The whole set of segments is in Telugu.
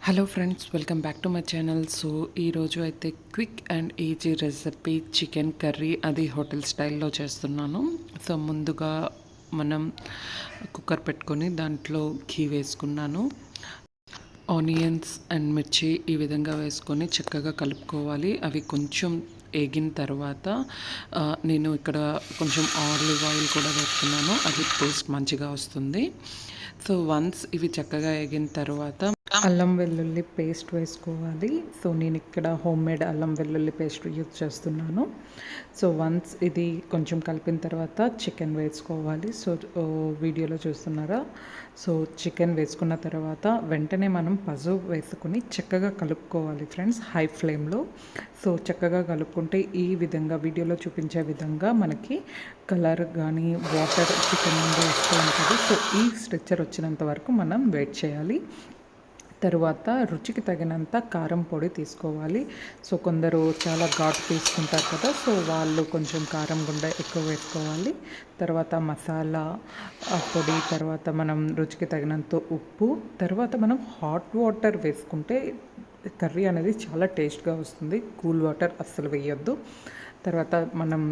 Hello friends, welcome back to my channel. So ఈరోజు అయితే quick and easy recipe chicken curry, అది హోటల్ స్టైల్లో చేస్తున్నాను. సో ముందుగా మనం కుక్కర్ పెట్టుకొని దాంట్లో ఘీ వేసుకున్నాను. ఆనియన్స్ అండ్ మిర్చి ఈ విధంగా వేసుకొని చక్కగా కలుపుకోవాలి. అవి కొంచెం ఏగిన తర్వాత నేను ఇక్కడ కొంచెం ఆలివ్ ఆయిల్ కూడా వేస్తున్నాను. అది టేస్ట్ మంచిగా వస్తుంది. సో వన్స్ ఇవి చక్కగా ఏగిన తర్వాత అల్లం వెల్లుల్లి పేస్ట్ వేసుకోవాలి. సో నేను ఇక్కడ హోమ్ మేడ్ అల్లం వెల్లుల్లి పేస్ట్ యూజ్ చేస్తున్నాను. సో వన్స్ ఇది కొంచెం కలిపిన తర్వాత చికెన్ వేసుకోవాలి. సో వీడియోలో చూస్తున్నారా? సో చికెన్ వేసుకున్న తర్వాత వెంటనే మనం పసుపు వేసుకొని చక్కగా కలుపుకోవాలి ఫ్రెండ్స్, హై ఫ్లేమ్లో. సో చక్కగా కలుపుకుంటే ఈ విధంగా వీడియోలో చూపించే విధంగా మనకి కలర్ కానీ వాటర్ చికెన్ నుండి వస్తూ ఉంటుంది. సో ఈ స్ట్రక్చర్ వచ్చినంత వరకు మనం వెయిట్ చేయాలి. తరువాత రుచికి తగినంత కారం పొడి తీసుకోవాలి. సో కొందరు చాలా ఘాటు తీసుకుంటారు కదా, సో వాళ్ళు కొంచెం కారం గుండ ఎక్కువ వేసుకోవాలి. తర్వాత మసాలా పొడి, తర్వాత మనం రుచికి తగినంత ఉప్పు, తర్వాత మనం హాట్ వాటర్ వేసుకుంటే కర్రీ అనేది చాలా టేస్ట్గా వస్తుంది. కూల్ వాటర్ అస్సలు వేయొద్దు. తర్వాత మనం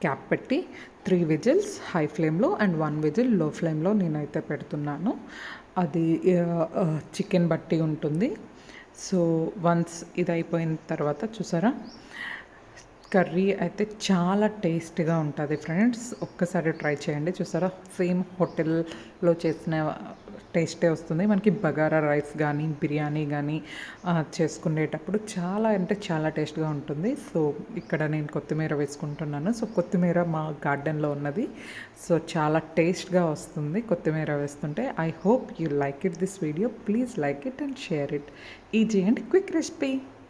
క్యాప్ పెట్టి 3 విజిల్స్ హై ఫ్లేమ్లో అండ్ 1 విజిల్ లో ఫ్లేమ్లో నేనైతే పెడుతున్నాను. అది చికెన్ బట్టి ఉంటుంది. సో వన్స్ ఇది అయిపోయిన తర్వాత చూసారా, కర్రీ అయితే చాలా టేస్ట్గా ఉంటుంది ఫ్రెండ్స్. ఒక్కసారి ట్రై చేయండి. చూసారా, సేమ్ హోటల్లో చేసిన టేస్టే వస్తుంది. మనకి బగారా రైస్ కానీ బిర్యానీ కానీ చేసుకునేటప్పుడు చాలా అంటే చాలా టేస్ట్గా ఉంటుంది. సో ఇక్కడ నేను కొత్తిమీర వేసుకుంటున్నాను. సో కొత్తిమీర మా గార్డెన్లో ఉన్నది. సో చాలా టేస్ట్గా వస్తుంది కొత్తిమీర వేస్తుంటే. I hope you like it this video. Please like it and share it. Easy and quick recipe.